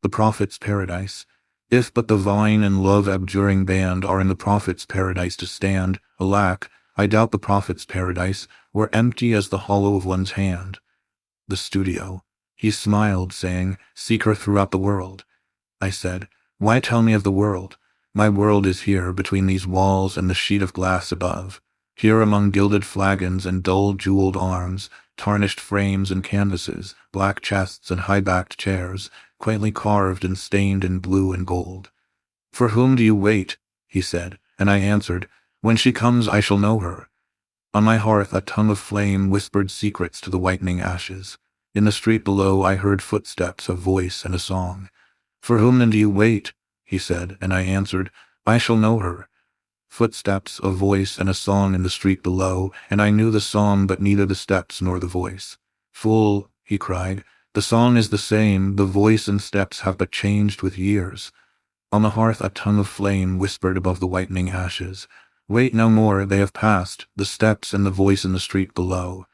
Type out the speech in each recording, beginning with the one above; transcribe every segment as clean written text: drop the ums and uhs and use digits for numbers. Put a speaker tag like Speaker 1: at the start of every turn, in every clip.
Speaker 1: the prophet's paradise. If but the vine and love abjuring band are in the prophet's paradise to stand, alack, I doubt the prophet's paradise were empty as the hollow of one's hand. The studio. He smiled, saying, "Seek her throughout the world." I said, "Why tell me of the world? My world is here, between these walls and the sheet of glass above. Here among gilded flagons and dull jeweled arms, tarnished frames and canvases, black chests and high-backed chairs, quaintly carved and stained in blue and gold." "For whom do you wait?" he said, and I answered, "When she comes I shall know her." On my hearth a tongue of flame whispered secrets to the whitening ashes. In the street below I heard footsteps, a voice, and a song. "For whom then do you wait?" he said, and I answered, "I shall know her." Footsteps, a voice, and a song in the street below, and I knew the song but neither the steps nor the voice. "Fool," he cried, "the song is the same, the voice and steps have but changed with years." On the hearth a tongue of flame whispered above the whitening ashes, "Wait no more, they have passed, the steps and the voice in the street below."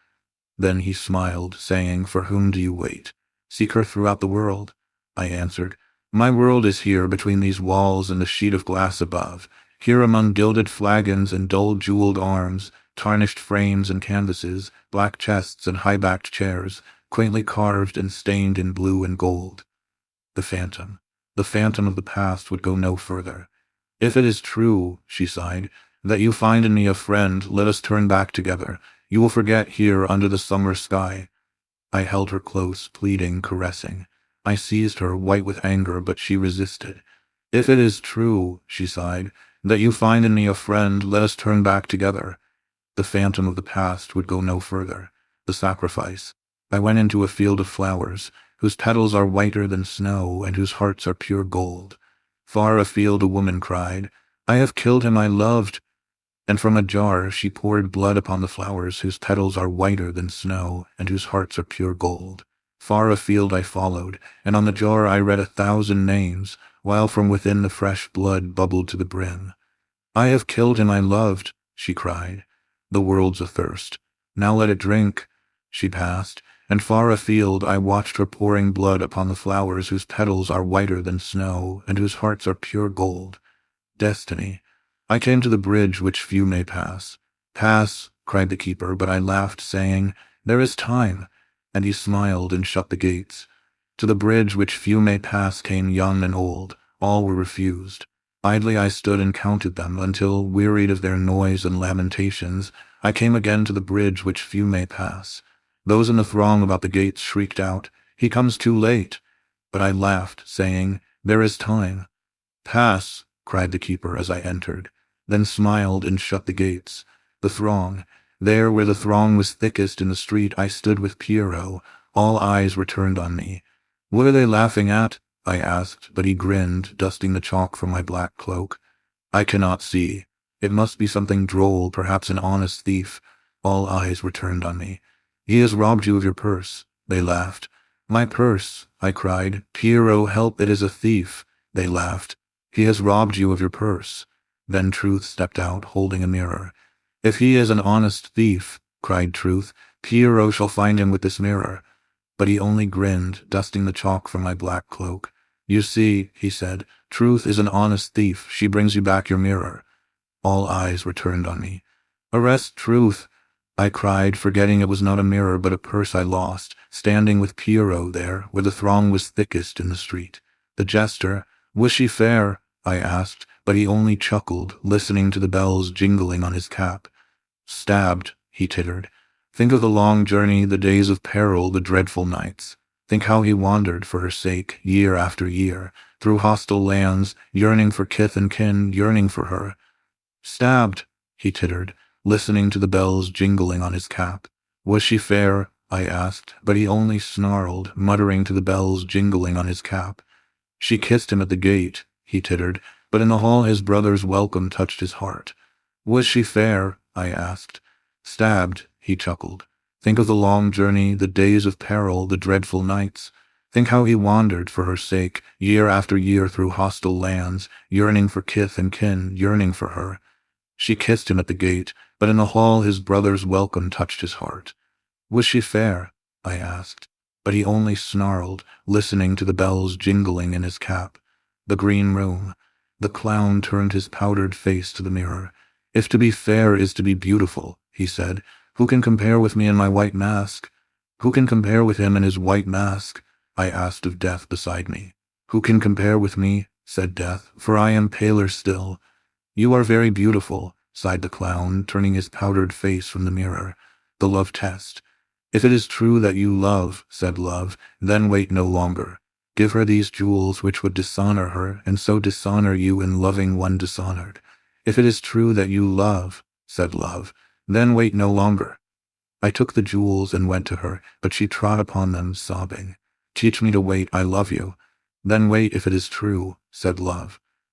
Speaker 1: Then he smiled, saying, "For whom do you wait? Seek her throughout the world." I answered, "My world is here, between these walls and the sheet of glass above, here among gilded flagons and dull jeweled arms, tarnished frames and canvases, black chests and high-backed chairs, quaintly carved and stained in blue and gold." The phantom of the past would go no further. "If it is true," she sighed, "that you find in me a friend, let us turn back together. You will forget here under the summer sky." I held her close, pleading, caressing. I seized her, white with anger, but she resisted. "If it is true," she sighed, "that you find in me a friend, let us turn back together." The phantom of the past would go no further. The sacrifice. I went into a field of flowers, whose petals are whiter than snow, and whose hearts are pure gold. Far afield a woman cried, "I have killed him I loved." And from a jar she poured blood upon the flowers whose petals are whiter than snow, and whose hearts are pure gold. Far afield I followed, and on the jar I read 1,000 names, while from within the fresh blood bubbled to the brim. "I have killed him I loved," she cried. "The world's athirst. Now let it drink." She passed, and far afield I watched her pouring blood upon the flowers whose petals are whiter than snow, and whose hearts are pure gold. Destiny. I came to the bridge which few may pass. "Pass," cried the keeper, but I laughed, saying, "There is time," and he smiled and shut the gates. To the bridge which few may pass came young and old. All were refused. Idly I stood and counted them, until, wearied of their noise and lamentations, I came again to the bridge which few may pass. Those in the throng about the gates shrieked out, "He comes too late!" But I laughed, saying, "There is time." "Pass," cried the keeper as I entered, then smiled and shut the gates. The throng. There where the throng was thickest in the street I stood with Pierrot. All eyes were turned on me. "What are they laughing at?" I asked, but he grinned, dusting the chalk from my black cloak. "I cannot see. It must be something droll, perhaps an honest thief." All eyes were turned on me. "He has robbed you of your purse." They laughed. "My purse," I cried. "Pierrot, help, it is a thief." They laughed. "He has robbed you of your purse." Then Truth stepped out, holding a mirror. "If he is an honest thief," cried Truth, "Pierrot shall find him with this mirror." But he only grinned, dusting the chalk from my black cloak. "You see," he said, "Truth is an honest thief. She brings you back your mirror." All eyes were turned on me. "Arrest Truth!" I cried, forgetting it was not a mirror but a purse I lost, standing with Pierrot there, where the throng was thickest in the street. The jester, "Was she fair?" I asked, but he only chuckled, listening to the bells jingling on his cap. "Stabbed," he tittered. "Think of the long journey, the days of peril, the dreadful nights. Think how he wandered for her sake, year after year, through hostile lands, yearning for kith and kin, yearning for her." "Stabbed," he tittered, listening to the bells jingling on his cap. "Was she fair?" I asked, but he only snarled, muttering to the bells jingling on his cap. "She kissed him at the gate," he tittered, but in the hall his brother's welcome touched his heart. "Was she fair?" I asked. "Stabbed," he chuckled. "Think of the long journey, the days of peril, the dreadful nights. Think how he wandered for her sake, year after year through hostile lands, yearning for kith and kin, yearning for her. She kissed him at the gate, but in the hall his brother's welcome touched his heart." "Was she fair?" I asked. But he only snarled, listening to the bells jingling in his cap. The green room. The clown turned his powdered face to the mirror. If to be fair is to be beautiful, he said, who can compare with me in my white mask? Who can compare with him in his white mask? I asked of Death beside me. Who can compare with me? Said Death, for I am paler still. You are very beautiful, sighed the clown, turning his powdered face from the mirror. The love test. If it is true that you love, said Love, then wait no longer. Give her these jewels which would dishonor her, and so dishonor you in loving one dishonored. If it is true that you love, said Love, then wait no longer. I took the jewels and went to her, but she trod upon them, sobbing. Teach me to wait, I love you. Then wait if it is true, said Love.